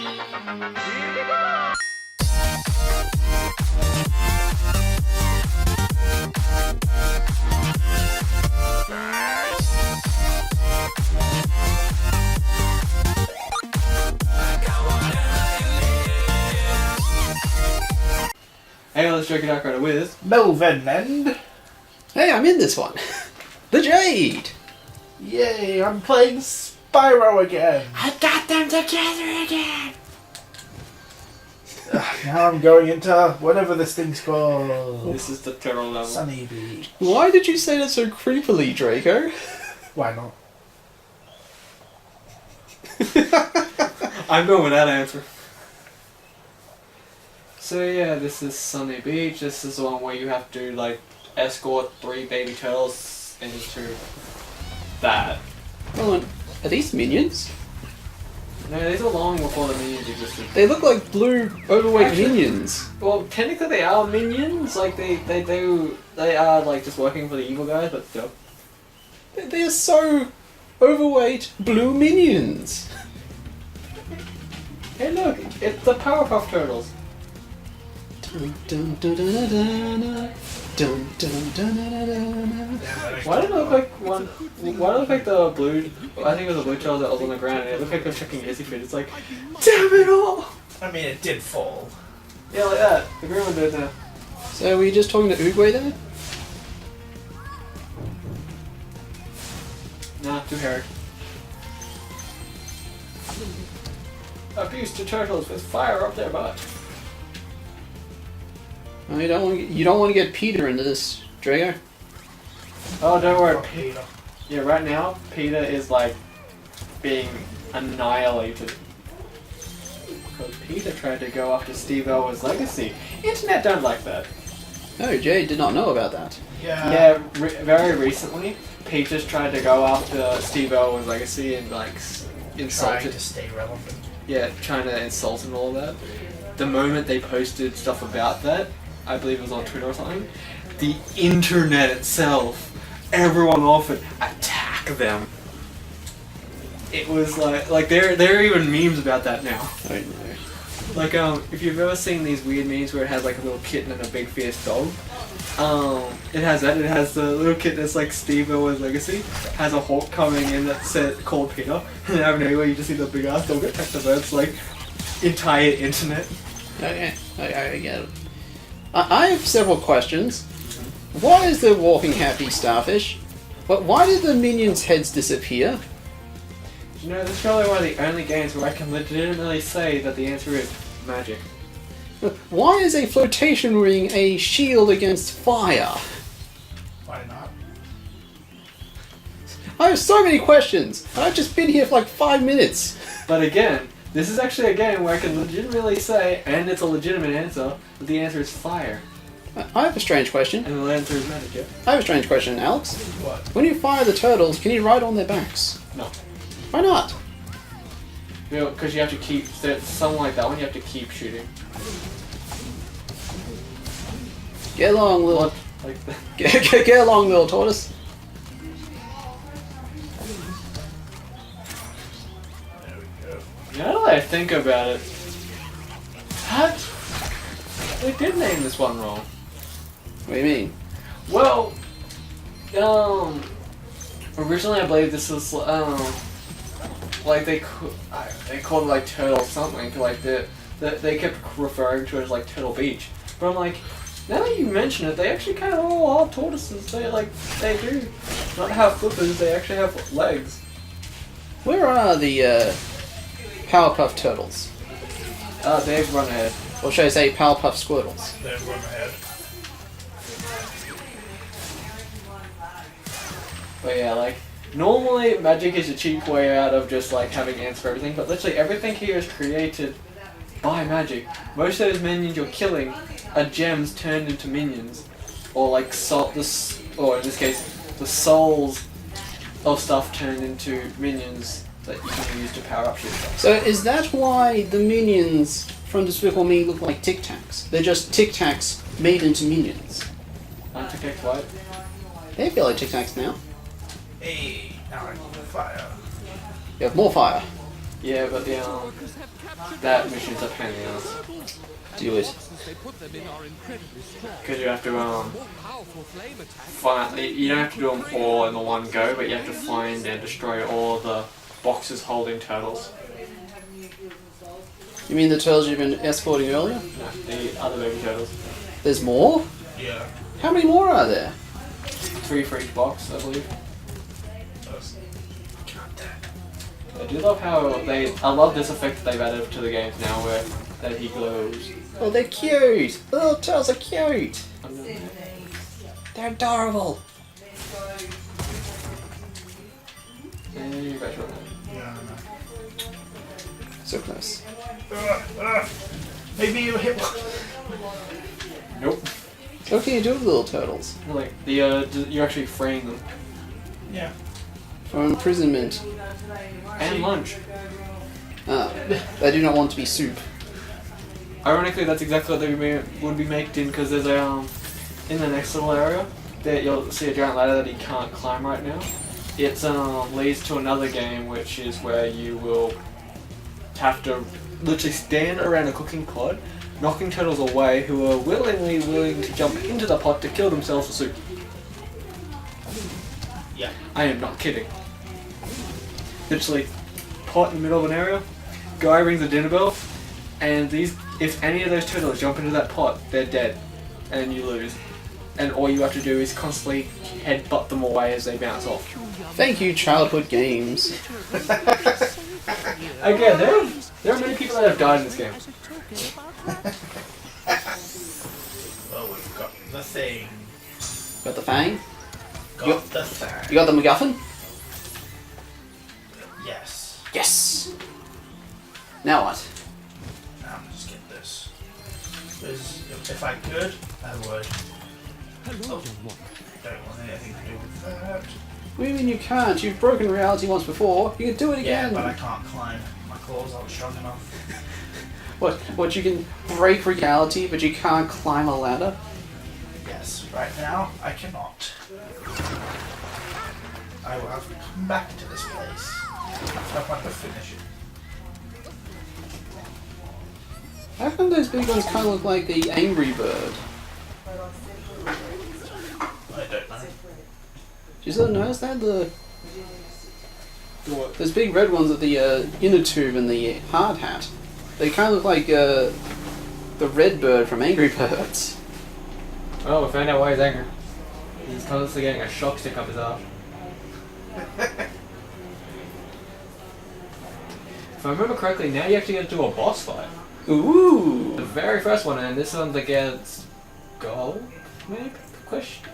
Hey, let's check it out right with Melvin and... Hey, I'm in this one. The Jade! Yay, I'm playing Spyro again! I got them together again! Now I'm going into whatever this thing's called. This is the turtle level. Sunny Beach. Why did you say that so creepily, Draco? Why not? I'm going with that answer. So yeah, this is Sunny Beach. This is the one where you have to like escort 3 baby turtles into that. Oh, are these minions? No, these are long before the minions existed. They look like blue, overweight Actually- minions. Well, technically they are minions. Like they are like just working for the evil guys, but still. They are so overweight blue minions. Hey, look, it's the Powerpuff Turtles. Dun, dun, dun, dun, dun, dun, dun, dun, dun, dun, dun. Why did it look like one? Why did it look like the blue? I think it was the blue turtle that was on the ground, and it looked like it was chucking hissy fit. It's like, damn it all! I mean, it did fall. Yeah, like that. The green one did now. So were you just talking to Oogway there? Nah, too hairy. Abuse to turtles with fire up their butt. Oh, you don't want to get Peter into this, Drago. Oh, don't worry. Peter. Yeah, right now Peter is like being annihilated. Because Peter tried to go after Steve Irwin's legacy. Internet don't like that. Oh, Jay did not know about that. Yeah, very recently, Peter's tried to go after Steve Irwin's legacy and like insult Trying it. to stay relevant. Yeah, trying to insult and all that. The moment they posted stuff about that, I believe it was on Twitter or something, the internet itself, everyone offered attack them. It was like there are even memes about that now. Oh no. Like if you've ever seen these weird memes where it has like a little kitten and a big fierce dog, it has that. It has the little kitten that's like Steve Irwin's legacy. Has a hawk coming in that's called Peter, and out of nowhere you just see the big ass dog attack the birds. Like entire internet. Okay, I get it. I have several questions. Why is there walking happy starfish? But why did the minions' heads disappear? You know, this is probably one of the only games where I can legitimately say that the answer is magic. Why is a flotation ring a shield against fire? Why not? I have so many questions. I've just been here for like 5 minutes. But again, this is actually a game where I can legitimately say, and it's a legitimate answer, that the answer is fire. I have a strange question. And the answer is magic, yeah? I have a strange question, Alex. What? When you fire the turtles, can you ride on their backs? No. Why not? Because you have to keep, something like that one, you have to keep shooting. Get along, little. What? Like that. Get along, little tortoise. There we go. Now that I think about it, what? They did name this one wrong. What do you mean? Well, originally I believe this was, like they called it like Turtle something, like they kept referring to it as like Turtle Beach. But I'm like, now that you mention it, they actually kind of all are tortoises. They do not have flippers, they actually have legs. Where are the Powerpuff Turtles? They've run ahead. Or should I say Powerpuff Squirtles? Then run ahead. But yeah, like, normally magic is a cheap way out of just like having answers for everything, but literally everything here is created by magic. Most of those minions you're killing are gems turned into minions. Or like or in this case, the souls of stuff turned into minions that you can use to power up shit. So is that why the minions from Despicable Me look like Tic Tacs? They're just Tic Tacs made into minions. Aren't Tic Tacs white? They feel like Tic Tacs now. Hey, now I need fire. You have more fire. Yeah, but the that mission's a pain in the ass. Do it. Because you have to find. You don't have to do them all in the one go, but you have to find and destroy all the boxes holding turtles. You mean the turtles you've been escorting earlier? No, the other baby turtles. There's more? Yeah. How many more are there? 3 for each box, I believe. I do love how I love this effect that they've added to the games now where that he glows. Oh, they're cute! The little turtles are cute! They're adorable! And you're better on that. Yeah, I So close. know. Maybe you hit one. Nope. So what can you do with little turtles? Like you're actually freeing them. Yeah. From imprisonment. And lunch. Ah, they do not want to be soup. Ironically, that's exactly what they would be made in, because there's a in the next little area that you'll see a giant ladder that he can't climb right now. It leads to another game, which is where you will have to literally stand around a cooking pot, knocking turtles away who are willing to jump into the pot to kill themselves for soup. Yeah. I am not kidding. Literally, pot in the middle of an area, guy rings the dinner bell, and if any of those turtles jump into that pot, they're dead, and you lose. And all you have to do is constantly headbutt them away as they bounce off. Thank you, childhood games. Again, there are many people that have died in this game. Well, we've got the thing. Got the fang? Got the thing. You got the MacGuffin? Yes. Yes! Now what? Now just get this. Because if I could, I would. Oh, don't want anything to do with that. What do you mean you can't? You've broken reality once before. You can do it Yeah, again. but I can't climb. My claws aren't strong enough. What, you can break reality, but you can't climb a ladder? Yes, right now I cannot. I will have to come back to this place. I want to finish it. How come those big ones kind of look like the Angry Bird? I don't know. Do you still notice that? What? Those big red ones at the inner tube and the hard hat. They kind of look like the red bird from Angry Birds. Oh, we found out why he's angry. He's constantly getting a shock stick up his arse. If I remember correctly, now you actually get to do a boss fight. Ooh! The very first one, and this one's against Gold, maybe? Question?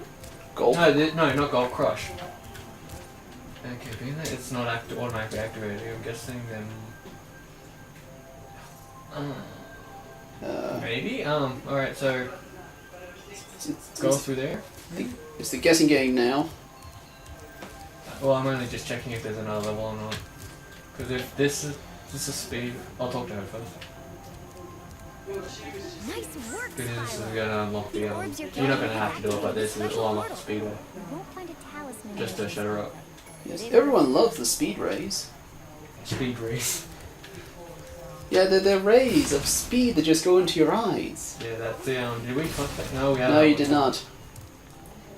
Gold. No, not Gold Crush. Okay, being that it's not automatically activated, I'm guessing then. Maybe? Alright, so go through there. It's the guessing game now. Well, I'm only just checking if there's another level or not. Because if this is speed, I'll talk to her first. Nice work, This is Spyro. gonna unlock the you're not gonna have to do it, but this will unlock the speedway. We won't find a talisman. Just to shut her up. Yes, everyone loves the speed rays. Speed race. Yeah, they're rays of speed that just go into your eyes. Yeah, that's the did we talk that? No, we haven't. No, you did not.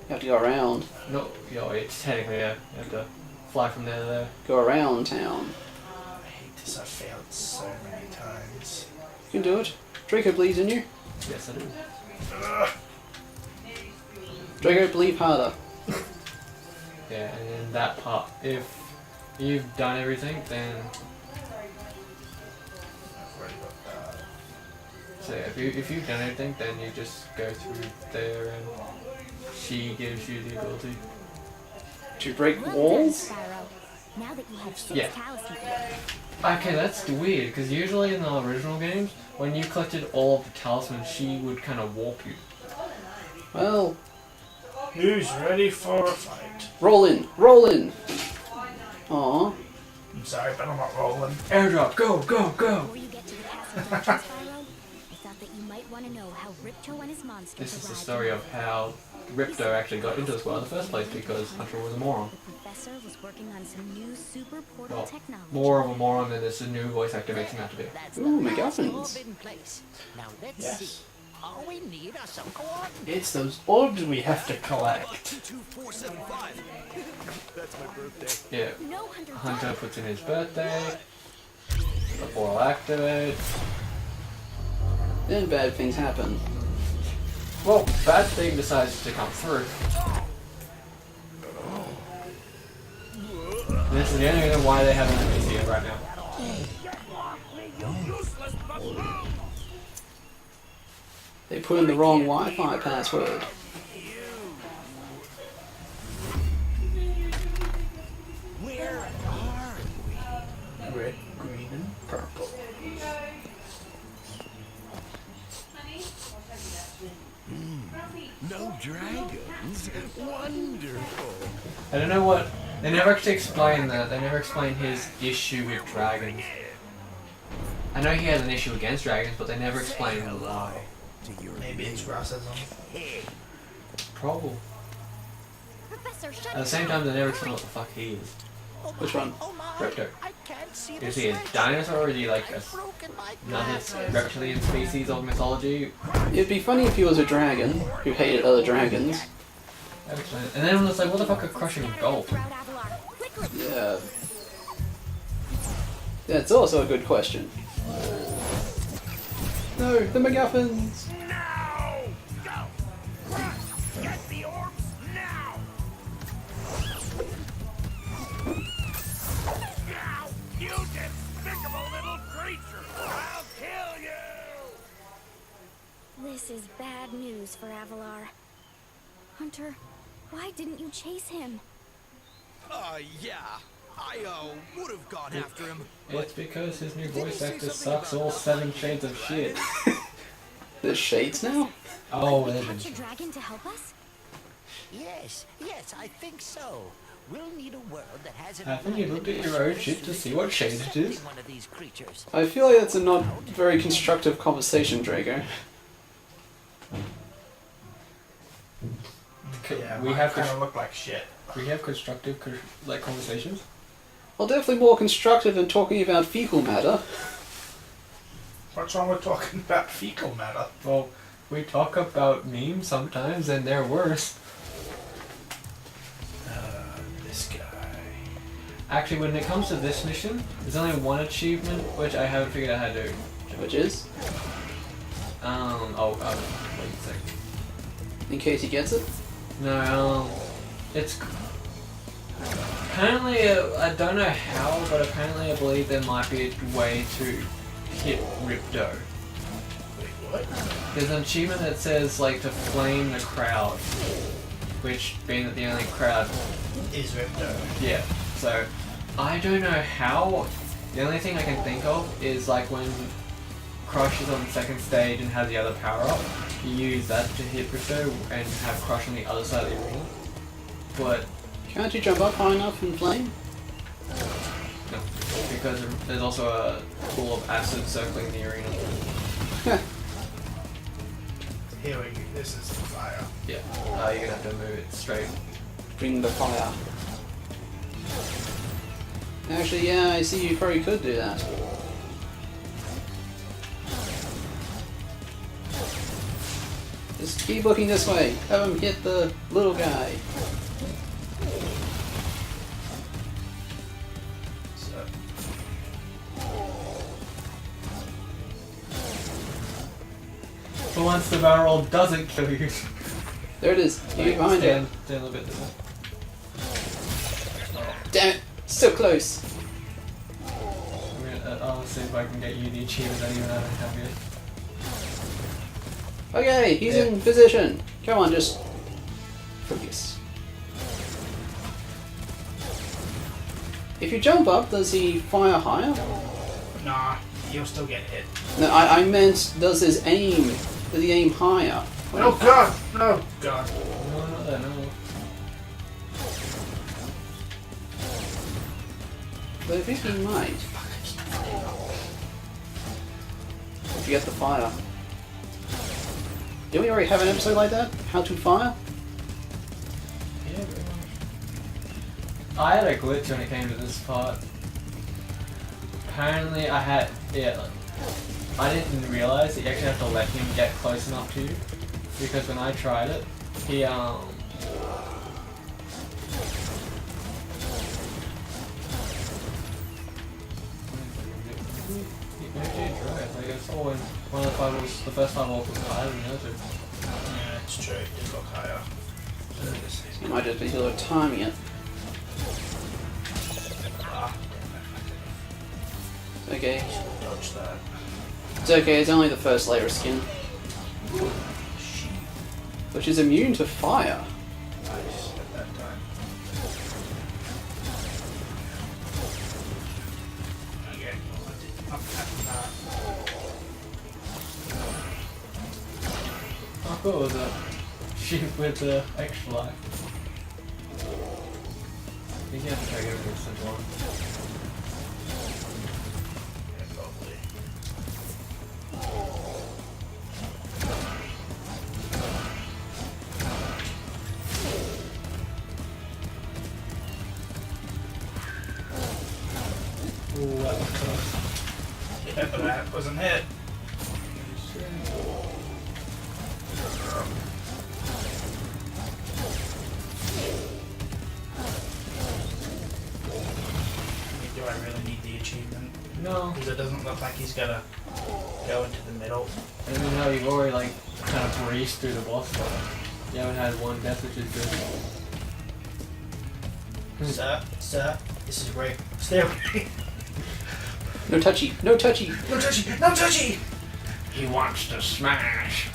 You have to go around. No, it's technically, yeah. You have to fly from there to there. Go around town. I hate this. I've failed so many times. You can do it. Draco believes in you. Yes, I do. Draco, believe harder. Yeah, and in that part, if you've done everything, then I've already got that. so yeah, if you've done everything, then you just go through there, and she gives you the ability. To break Well walls? done, Spyro. Now that you have 6 Yeah. talismans. Okay, that's weird because usually in the original games, when you collected all of the talismans, she would kind of warp you. Well, Who's ready for a fight? roll in. Roll in. Aww. I'm sorry, but I'm not rolling. Airdrop, go, go, go! Before you get to the castle dungeon, Spyro, I thought that you might want to know how Ripto and his monsters This is the arrived. story of how Ripto actually got into the squad in the first place because Hunter was a moron. The professor was working on some new super portal Well, technology. more of a moron than this new voice actor makes him out to be. Ooh, MacGuffins. Now let's Yes. see. All we need are some coordinates. It's those orbs we have to collect. 22475. That's my birthday. Yeah. No, Hunter. Hunter don't. puts in his birthday. The portal activates. Then bad things happen. Well, bad thing decides to come through. This is the only reason why they have an NPC here right now. They put in the wrong Wi-Fi password. Where are Red, green, and purple. No dragons? Wonderful. I don't know what. They never actually explain that. They never explain his issue with dragons. I know he has an issue against dragons, but they never explain why. Maybe it's racism. Probably. Professor, shut At the same time, they never explain what the fuck he is. Which one? Oh my! Ripto. I can't see Is the he a switch. dinosaur or is he like I've broken my another glasses. reptilian species of mythology? It'd be funny if he was a dragon who hated other dragons. That explains it. And then it's like, what the fuck are crushing gold? Throughout Avalar. Quickly. Yeah. That's also a good question. No, the MacGuffins! Now! Go! Run! Get the orbs now! Now! You despicable little creature! I'll kill you! This is bad news for Avalar. Hunter, why didn't you chase him? Yeah. I, would have gone after him. It's because his new voice actor sucks all 7 shades of shit. There's shades now? Oh, Catch a legend. dragon to help us? Yes, I think so. We'll need a world that has an Haven't you looked at your own shit to see what shade it is? one of these creatures. I feel like that's a not very constructive conversation, Drago. Yeah, We have kind of look like shit. We have constructive like conversations. Well, definitely more constructive than talking about fecal matter. What's wrong with talking about fecal matter? Well, we talk about memes sometimes, and they're worse. This guy. Actually, when it comes to this mission, there's only one achievement which I haven't figured out how to do. Which is, Wait a sec. in case he gets it. No, it's apparently I don't know how, but apparently I believe there might be a way to hit Ripto. Wait, what? There's an achievement that says like to flame the crowd, which being that the only crowd, Is Ripto. yeah. So I don't know how. The only thing I can think of is like when Crush is on the second stage and has the other power up, you use that to hit Ripto and have Crush on the other side of the arena. But Can't you jump up high enough and flame? no, because there's also a pool of acid circling the arena. Here we go. This is the fire. Yeah, you're gonna have to move it straight. Bring the fire. Actually, yeah, I see you probably could do that. Just keep looking this way. Have him hit the little guy. So, But once the barrel doesn't kill you, There it is. You behind stand, it. stand a little bit this way. Damn it. So close. I'll see if I can get you the achievement that even I don't have yet. Okay, he's Yeah. in position. Come on, just focus. If you jump up, does he fire higher? nah, you'll still get hit. No, I meant, does his aim, does he aim higher? Oh god! No, god. No, not that, no. But I think he might. If you get the fire. Didn't we already have an episode like that? How to fire? I had a glitch when it came to this part. Apparently I didn't realize that you actually have to let him get close enough to you. Because when I tried it, he like it's always one of the firewalls, the first firewall was higher than the other two. Yeah, it's true. It did look higher. You might just be sort of timing it. Ah, Okay. dodge that. It's okay, it's only the first layer of skin. Which is immune to fire. Nice at that time. Okay. Up that. How cool was that? Shoot with the extra life. I think you have to try to get rid of the one. Yeah, probably. Ooh, that was close. Yeah, but that wasn't hit. Do I really need the achievement? No. Because it doesn't look like he's gonna go into the middle. I mean how you've already like kind of breezed through the boss fight. You haven't had one death, which is good. Sir, this is great. Stay away. No touchy, no touchy. No touchy, no touchy! He wants to smash.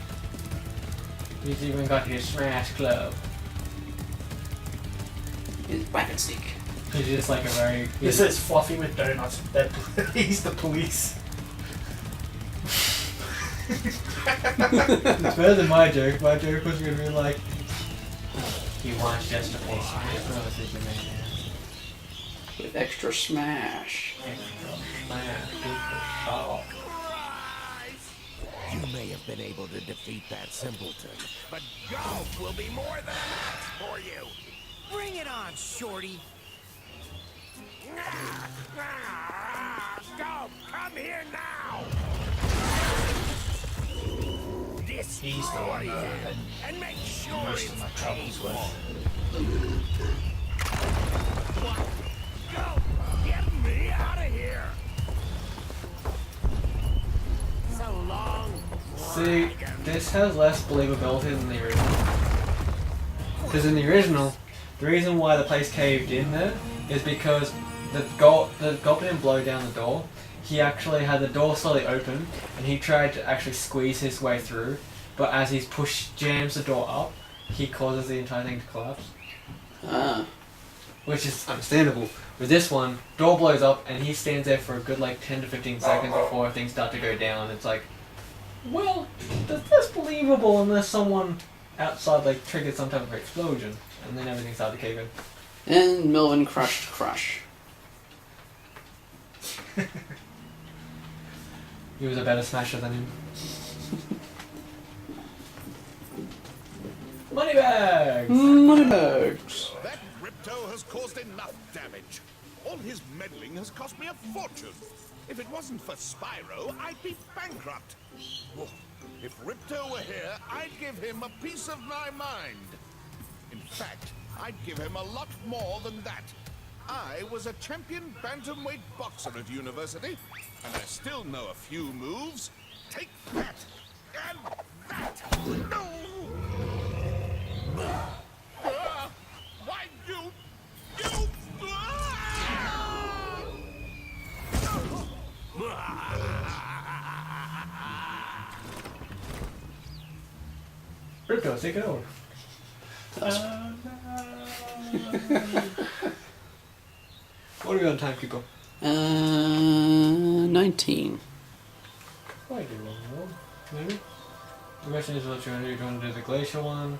He's even got his smash club. His weapon stick. He's just like a very. This is Fluffy with donuts. He's the police. It's better than my joke. My joke was gonna be like, he wants just to play Smash Bros. Is your man. With extra smash. Smash, super sharp. You may have been able to defeat that simpleton, but golf will be more than a match for you. Bring it on, shorty. Golf, come here now. This He's the one that I had and make sure most of my troubles with. Go! Get me out of here! So long. See, this has less believability than the original. Because in the original, the reason why the place caved in there is because the goblin didn't blow down the door. He actually had the door slowly open, and he tried to actually squeeze his way through. But as he jams the door up, he causes the entire thing to collapse. Ah. Which is understandable. With this one, door blows up, and he stands there for a good like 10 to 15 seconds before things start to go down. It's like, well, that's believable unless someone outside like triggered some type of explosion, and then everything started to cave in. And Melvin crushed Crush. He was a better smasher than him. Moneybags! Moneybags. That Ripto has caused enough damage. All his meddling has cost me a fortune. If it wasn't for Spyro, I'd be bankrupt. Oh, if Ripto were here, I'd give him a piece of my mind. In fact, I'd give him a lot more than that. I was a champion bantamweight boxer at university, and I still know a few moves. Take that, and that. No! Why you? Ripto, take it over. What are we on time, people? 19. Probably do one more, maybe. The question is what you want to do. Do you want to do the glacier one?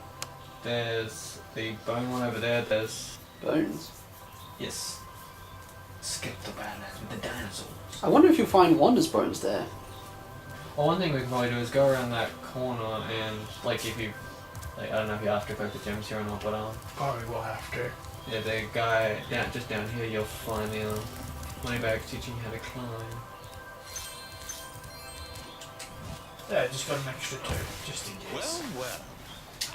There's the bone one over there. There's Bones. yes. Skip the badlands with the dinosaurs. I wonder if you'll find Wander's bones there. Well, one thing we can probably do is go around that corner and like if you like I don't know if you have to collect the gems here or not, but Probably will have to. Yeah, the guy just down here, you'll find the moneybags teaching you how to climb. Yeah, I just got an extra 2, just in case. Well.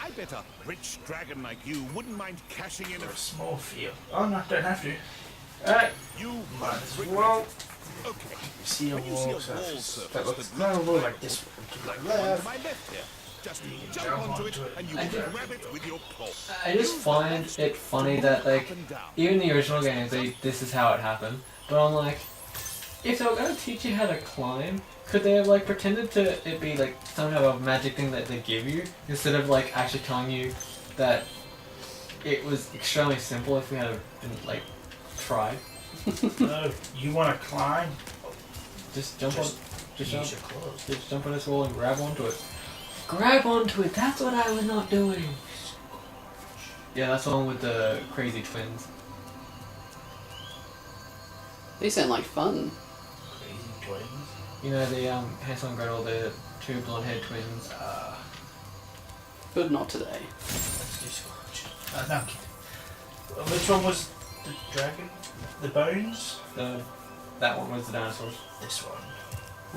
I bet a rich dragon like you wouldn't mind cashing in For a a small field. Oh no, don't have to. Alright, You Might as regret well. it. Okay. See a When you see wall a surface. wall surface That looks that no, looks more like like this one. To like the the one to left. my left here. Just jump jump onto onto it it. and you I can do- grab it with your paw. I just find it funny that like even the original games, this is how it happened. But I'm like, if they were gonna teach you how to climb, could they have like pretended to it be like some kind of magic thing that they give you instead of like actually telling you that it was extremely simple if we had been like tried. No, you want to climb? Just jump Just on, just use jump, your clothes. just jump on this wall and grab onto it. Grab onto it. That's what I was not doing. Yeah, that's the one with the crazy twins. They sound like fun. Crazy twins. You know the Hansel and Gretel, the two blonde-haired twins. But not today. Let's do Scorch. No, I'm kidding. Which one was the dragon? The bones? That one was the dinosaurs. This one.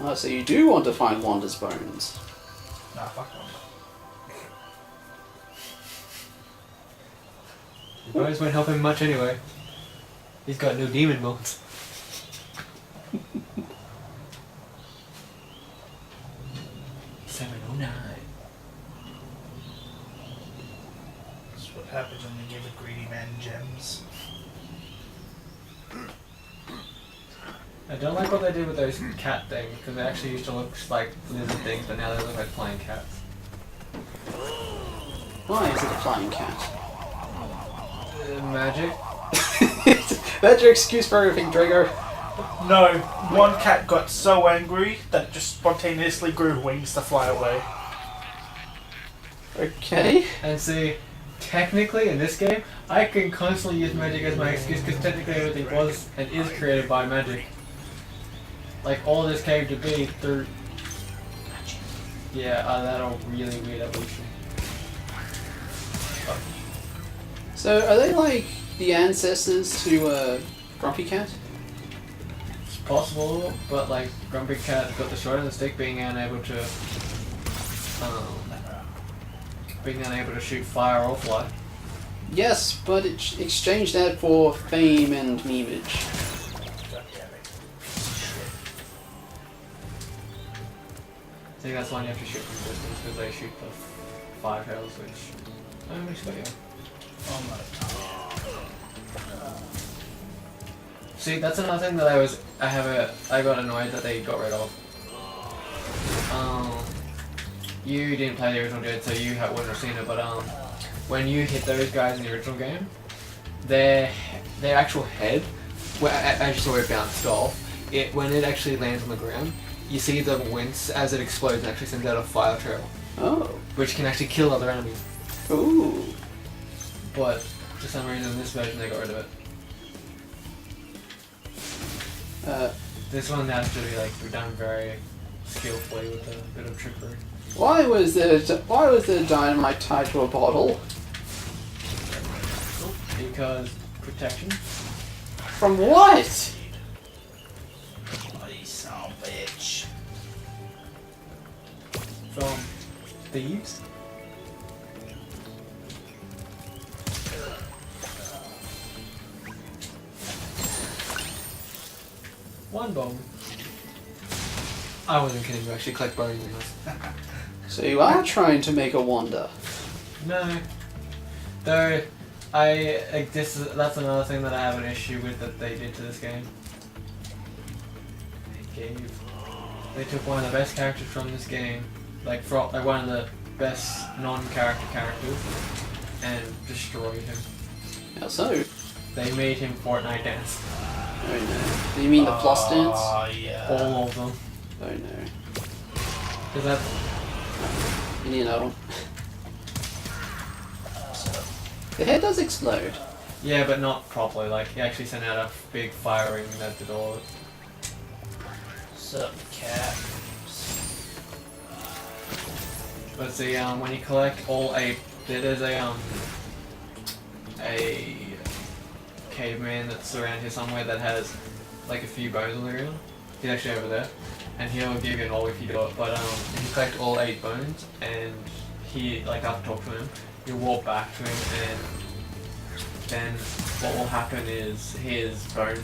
Oh, so you do want to find Wanda's bones. Nah, fuck one. The bones won't help him much anyway. He's got no demon bones. $7.09. That's what happens when you give a greedy man gems. I don't like what they did with those cat things because they actually used to look like lizard things, but now they look like flying cats. Why is it a flying cat? Magic. That's your excuse for everything, Drago. No, one cat got so angry that it just spontaneously grew wings to fly away. Okay. And see, technically in this game, I can constantly use magic as my excuse because technically everything was and is created by magic. Like all this came to be through. Yeah, that a really weird evolution. So are they like the ancestors to Grumpy Cat? It's possible, but like Grumpy Cat got the short end of the stick, being unable to shoot fire or fly. Yes, but it exchanged that for fame and memeage. God damn it. I think that's why you have to shoot from distance because they shoot the 5 hells, which I always got you. Oh my god. See, that's another thing that I got annoyed that they got rid of. You didn't play the original Dead, so you wouldn't have seen it, but when you hit those guys in the original game, their actual head, as you saw it bounced off, when it actually lands on the ground, you see them wince as it explodes and actually sends out a fire trail, Oh. which can actually kill other enemies. Ooh. But for some reason, in this version, they got rid of it. This one has to be like done very skillfully with a bit of trickery. Why was the dynamite tied to a bottle? Because protection. From what? Bloody son of a bitch. From thieves. One bone. I wasn't kidding, you actually collect bones in this. So you are trying to make a Wanda. No. Though, that's another thing that I have an issue with that they did to this game. They took one of the best characters from this game, like one of the best non-character characters, and destroyed him. How so? They made him Fortnite dance. Oh no. Do you mean the floss dance? Oh yeah. All of them. Oh no. Because that's... You know. The head does explode. Yeah, but not properly. Like, he actually sent out a big fire ring that did all of it. Sup, cat. But see, when you collect all 8, there's a caveman that's around here somewhere that has like a few bones on the ground. He's actually over there, and he'll give you an all if you do it. But if you collect all 8 bones, and he like after talk to him, you walk back to him, and then what will happen is his bone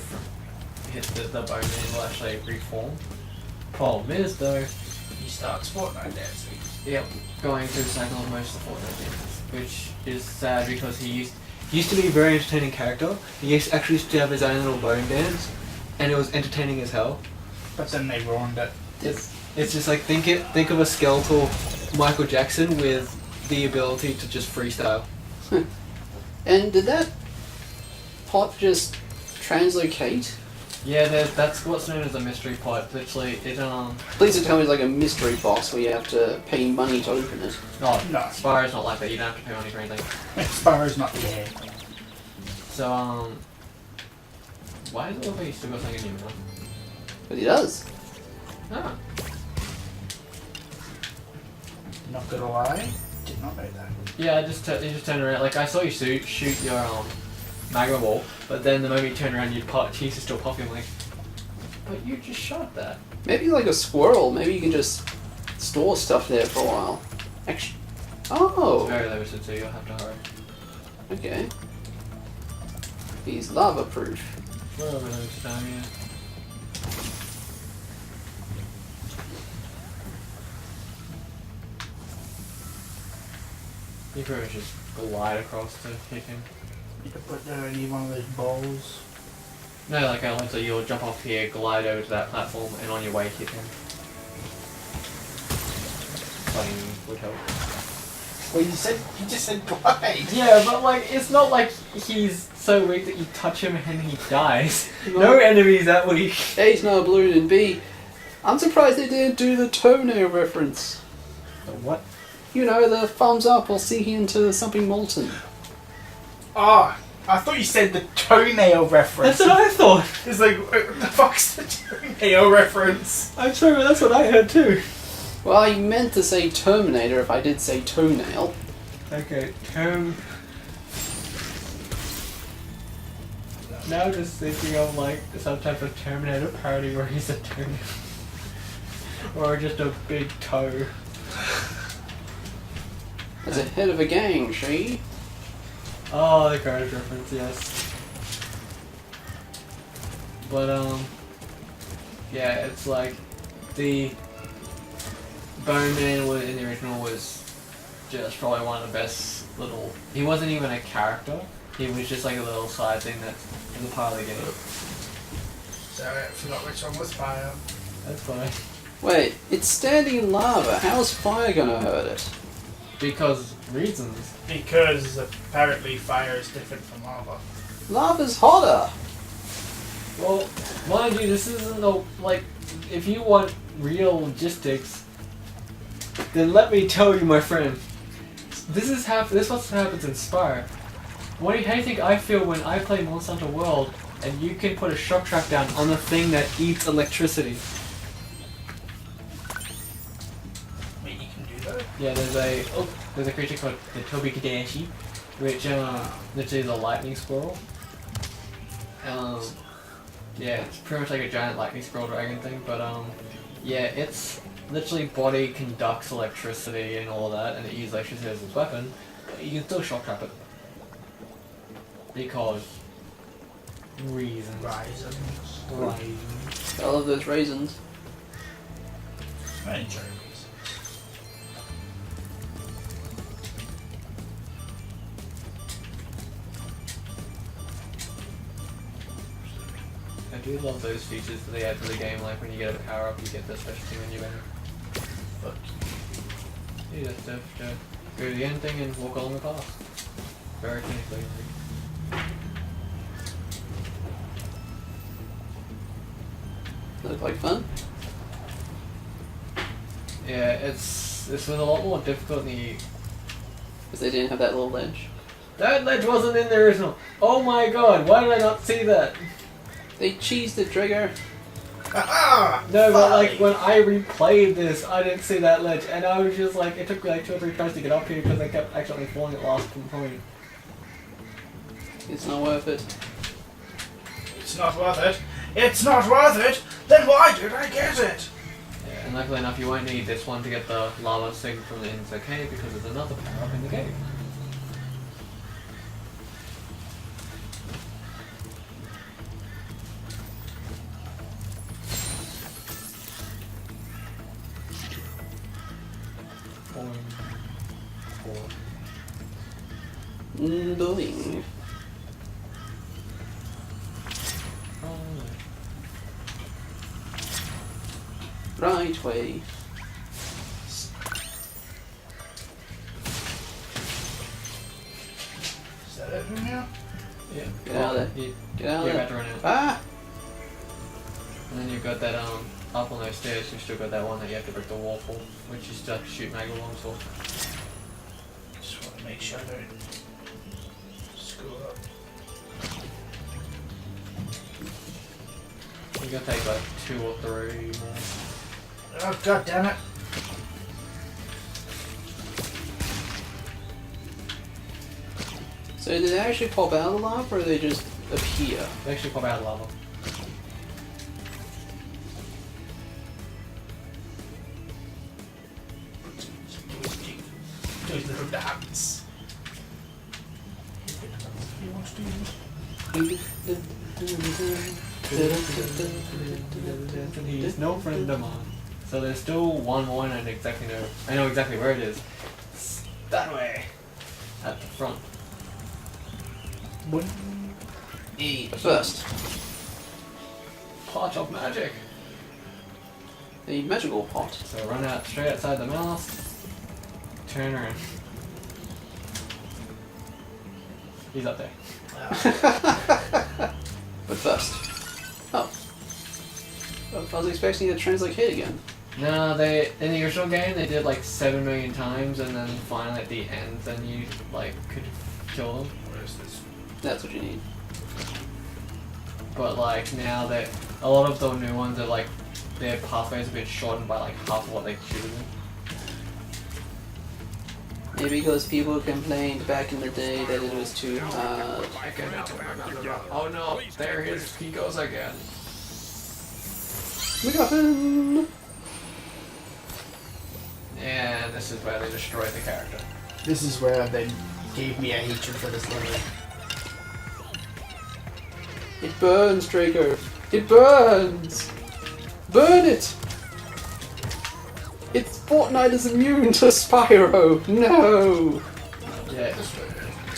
the bone man will actually reform. Problem is though, He starts Fortnite dancing. yep, going through the cycle of most of the Fortnite games, which is sad because he used to be a very entertaining character. He actually used to have his own little bone dance, and it was entertaining as hell. But then they ruined it. It's just like think of a skeletal Michael Jackson with the ability to just freestyle. And did that pot just translocate? Yeah, that's what's known as a mystery pot. Literally, Please don't tell me it's like a mystery box where you have to pay money to open it. No. Spyro's not like that. You don't have to pay money for anything. Spyro's not here. So why does it look like he's still got something in your mouth? But he does. Ah. Not gonna lie, did not know that. Yeah, you just turn around. Like I saw you shoot your magma ball, but then the moment you turn around, your teeth are still popping. Like, but you just shot that. Maybe like a squirrel. Maybe you can just store stuff there for a while. Actually, oh. It's very limited, so you'll have to hurry. Okay. He's lava proof. We're over this time, yeah. You probably just glide across to kick him. You could put there any one of those balls. No, like so you'll jump off here, glide over to that platform, and on your way kick him. Playing would help. Well, you just said glide. Yeah, but like it's not like he's so weak that you touch him and he dies. No enemy's that weak. A's not a balloon, and B, I'm surprised they didn't do the toenail reference. The what? You know, the thumbs up or sinking into something molten. Ah, I thought you said the toenail reference. That's what I thought. It's like, what the fuck's the toenail reference? I'm sorry, but that's what I heard too. Well, I meant to say Terminator if I did say toenail. Okay, now just thinking of like some type of Terminator parody where he's a toenail. Or just a big toe. As a head of a gang, she. Oh, the Carnage reference, yes. But, yeah, it's like, the Bone Man in the original was just probably one of the best little... He wasn't even a character, he was just like a little side thing that was a part of the game. Sorry, I forgot which one was fire. That's fine. Wait, it's standing in lava. How is fire gonna hurt it? Because reasons. Because apparently fire is different from lava. Lava's hotter! Well, mind you, this isn't the, like, if you want real logistics, then let me tell you, my friend. This is what happens in Spyro. How do you think I feel when I play Monster Hunter World and you can put a shock trap down on the thing that eats electricity? Wait, you can do that? Yeah, there's a creature called the Toby Kadashi, which literally is a lightning squirrel. Yeah, it's pretty much like a giant lightning squirrel dragon thing, but yeah, its literally body conducts electricity and all that, and it uses electricity as its weapon, but you can still shock trap it. Because reasons. Raisins. I love those raisins. I enjoy raisins. I do love those features that they add to the game, like when you get a power up, you get the special thing on your banner. Fuck you. You just have to go to the end thing and walk along the path. Very technically. Look like fun. Yeah, this was a lot more difficult than the... Because they didn't have that little ledge. That ledge wasn't in the original! Oh my god, why did I not see that? They cheesed it, Trigger. Ah! No, but like when I replayed this, I didn't see that ledge, and I was just like, it took me like 2 or 3 tries to get up here because I kept accidentally falling at last point. It's not worth it. It's not worth it. It's not worth it. Then why did I get it? Yeah, and luckily enough, you won't need this one to get the lava thing from the end of the cave because there's another power up in the cave. Doing. Right way. Is that it from here? Yeah. Get out of there. Get out of You're there. about to run out. Ah! And then you've got that up on those stairs. You've still got that one that you have to break the wall for, which is to shoot mega bombs for. Just want to make sure I don't screw up. You're gonna take like 2 or 3 more. Oh, god damn it. So did they actually pop out of the lava, or do they just appear? They actually pop out of lava. Do his little dance. He wants to He's no friend of mine. So there's still one more, and I know exactly where it is. It's that way, at the front. But first, Pot of magic. the magical pot. So run out straight outside the mouth. Turn around. He's up there. But first. Oh. I was expecting you to translate hit again. No, they in the original game they did like 7 million times, and then finally at the end, then you like could kill them. Where is this? That's what you need. But like now that a lot of the new ones are like their pathways have been shortened by like half of what they should have been. Maybe because people complained back in the day that it was too hard. Oh no, there he goes again. We got him! And this is where they destroy the character. This is where they gave me a hatred for this level. It burns, Draco! It burns! Burn it! It's Fortnite is immune to Spyro! No! Yeah,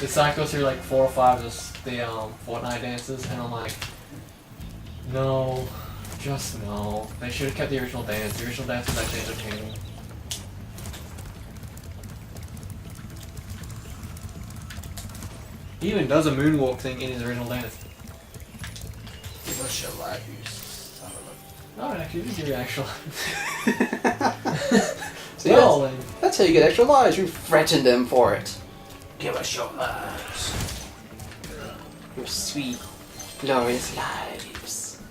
it cycles through like 4 or 5 of the Fortnite dances, and I'm like, no, just no. They should have kept the original dance. The original dance was actually entertaining. He even does a moonwalk thing in his original dance. Give us your life, you son of No, it actually did give you actual. See, Well, then. that's how you get extra lives. You threaten them for it. a... Give us your lives. Your sweet, glorious lives.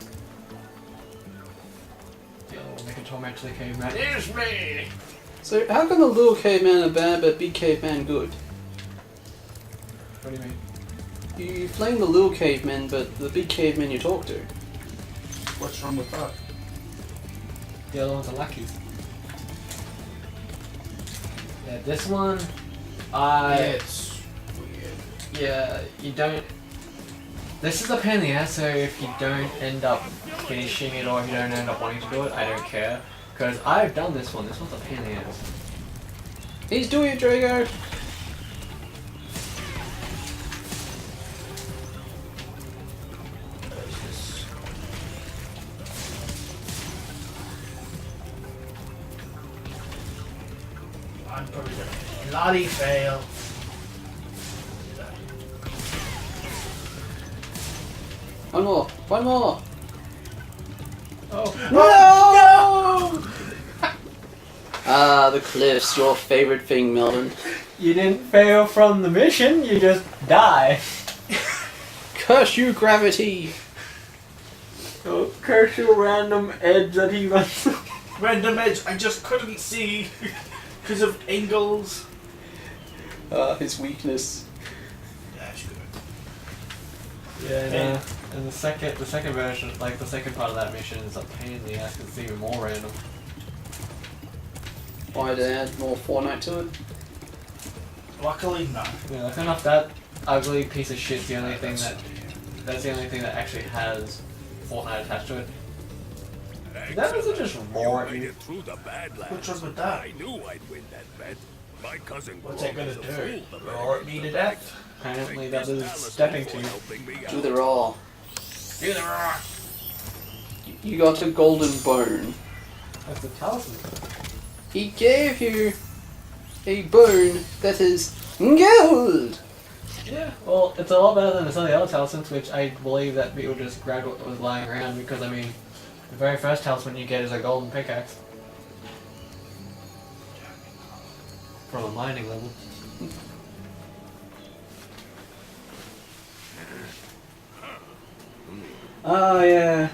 The other one, they can torment to the caveman. It's me! So how come the little caveman are bad but big caveman good? What do you mean? You flame the little caveman but the big caveman you talk to. What's wrong with that? The other ones are lackeys. Yeah, this one, It's weird. yeah, you don't. This is a pain in the ass, so if you don't end up finishing it or if you don't end up wanting to do it, I don't care. Because I've done this one. This one's a pain in the ass. He's doing it, Drago! What is this? I'm probably gonna bloody fail. One more! One more! Oh. No! Ah, the cliffs, your favorite thing, Melvin. You didn't fail from the mission, you just die. Curse you, gravity! Oh, curse your random edge that he runs. Random edge, I just couldn't see because of angles. His weakness. Yeah, sure. Yeah, Hey, And the second version, like the second part of that mission is a pain in the ass because it's even more random. Why to add more Fortnite to it? Luckily, no. Yeah, like enough that ugly piece of shit's the only thing that's the only thing that actually has Fortnite attached to it. That doesn't just roar at made you. it through the Badlands. What's up with that? I knew I'd win that bet. My cousin. What's that gonna Grog is a do? fool, the Roar at very me to first death? Apparently that This is talisman stepping for to you. helping me Do out. the roll. Do the roar. You got a golden bone. That's the talisman. He gave you a bone that is gold. Yeah, well, it's a lot better than some of the other talismans, which I believe that people just grabbed what was lying around, because, I mean, the very first talisman you get is a golden pickaxe. From a mining level. Oh, yeah.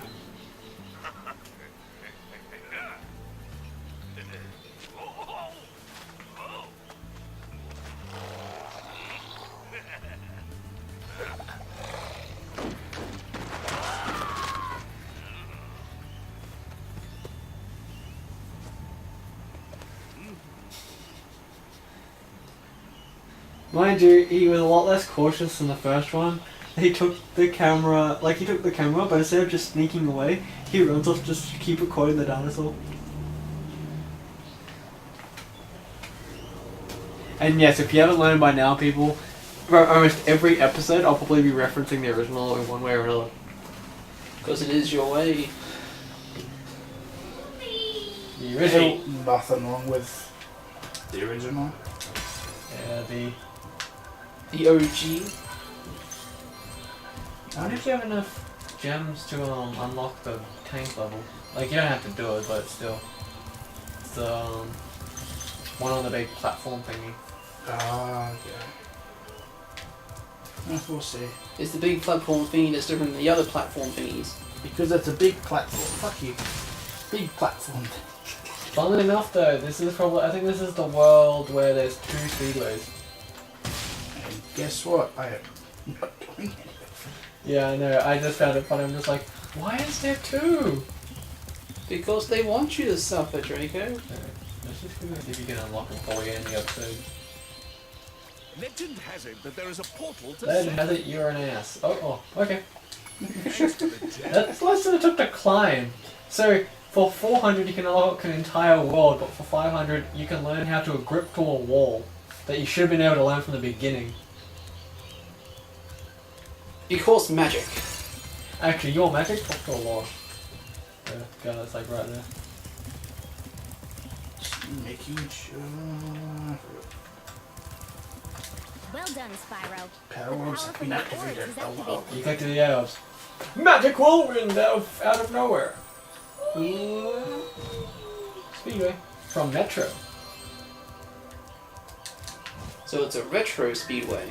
Mind you, he was a lot less cautious than the first one. He took the camera, but instead of just sneaking away, he runs off just to keep recording the dinosaur. And yes, if you haven't learned by now, people, for almost every episode I'll probably be referencing the original in one way or another. Because it is your way. The original... Ain't nothing wrong with the original. Yeah, The OG. I wonder if you have enough gems to unlock the tank level. Like, you don't have to do it, but still. It's the one on the big platform thingy. Ah, yeah. We'll see. It's the big platform thingy that's different than the other platform thingies. Because it's a big platform. Fuck you. Big platform. Funnily enough, though, I think this is the world where there's 2 speedways. And guess what? I am not doing it. Yeah, I know. I just found it funny. I'm just like, why is there 2? Because they want you to suffer, Draco. Alright, let's just go see if you can unlock them before we end the episode. Legend has it that there is a portal to Then has it, you're an ass. Oh, okay. That's less than it took to climb. So, for 400 you can unlock an entire world, but for 500 you can learn how to grip to a wall that you should have been able to learn from the beginning. Because magic. Actually, your magic talk to a wall. The guy that's like right there. Just making sure. Well done, Spyro. Power The orbs power have from been the activated. orbs is Oh, wow. You click to the elves. Magic whirlwind out of nowhere. Speedway from Metro. So it's a retro speedway.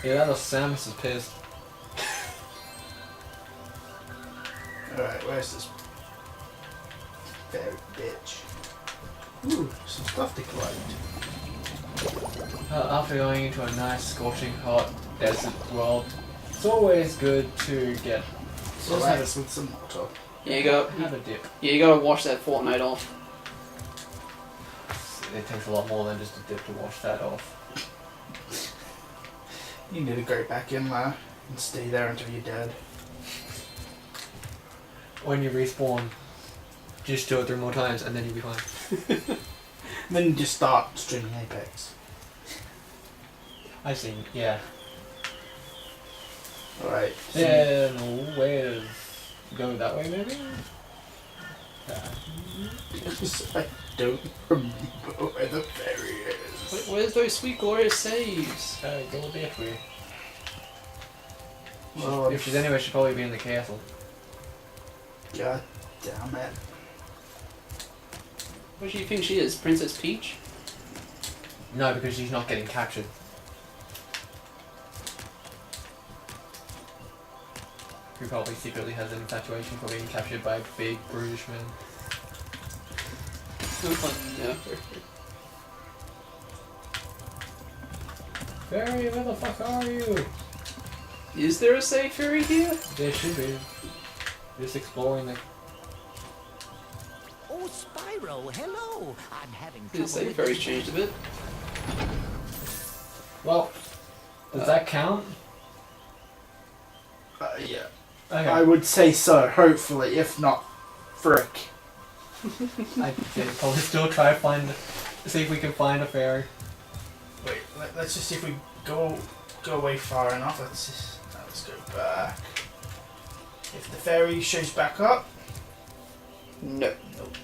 Yeah, that was Samus is pissed. Alright, where's this fairy bitch? Ooh, some stuff to collect. After going into a nice scorching hot desert world, it's always good to get So have that's with some water. Yeah, have a dip. you gotta wash that Fortnite off. It takes a lot more than just a dip to wash that off. You need to go back in there and stay there until you're dead. When you respawn, just do it 3 more times and then you'll be fine. Then you just start streaming Apex. I see, yeah. Alright. So Yeah, no, where? Go that way maybe? I don't remember where the ferry is. Where's those sweet glorious saves? Go that way. Well, If she's anywhere, she'd probably be in the castle. God damn it. What do you think she is? Princess Peach? No, because she's not getting captured. Who probably secretly has an infatuation for being captured by big brutish men. Oh no. Fairy, where the fuck are you? Is there a safe fairy here? There should be. Just exploring the... Oh, Spyro, hello. I'm having The trouble safe with fairy's this. changed a bit. Well, does that count? Yeah. Okay. I would say so, hopefully. If not, frick. I'd probably still try to find... See if we can find a fairy. Wait, let's just see if we go away far enough. Let's go back. If the fairy shows back up, No. nope.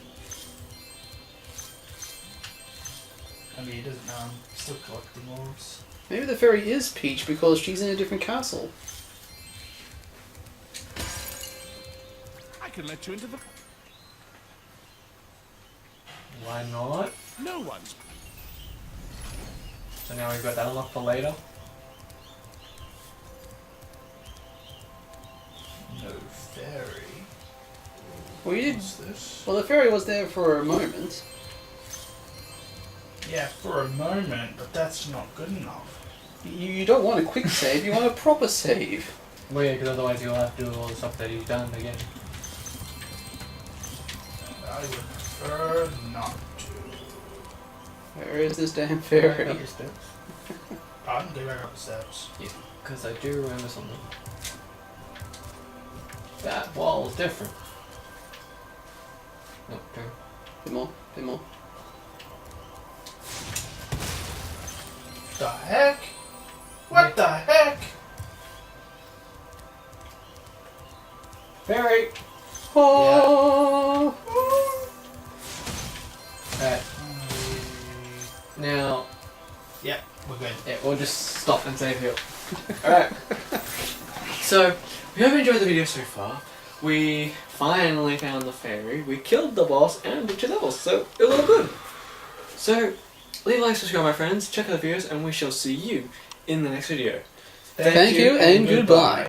I mean, he doesn't know. I'm still collecting orbs. Maybe the fairy is Peach because she's in a different castle. I can let you into the... Why not? No one's... So now we've got that unlocked for later. No fairy. Well, you did. What's this? Well, the fairy was there for a moment. Yeah, for a moment, but that's not good enough. You don't want a quick save, you want a proper save. Well, yeah, because otherwise you'll have to do all the stuff that you've done again. I would prefer not to. Where is this damn fairy? Up the steps. I can go back up the steps. Yeah, because I do remember something. That wall is different. No, turn. Bit more, bit more. The heck? What the heck? Fairy! Oh! Alright, now, Yeah, we're good. yeah, we'll just stop and save here. Alright. So, we hope you enjoyed the video so far. We finally found the fairy, we killed the boss, and did 2 levels, so it was all good. So, leave a like, subscribe my friends, check out the videos, and we shall see you in the next video. Thank you and goodbye.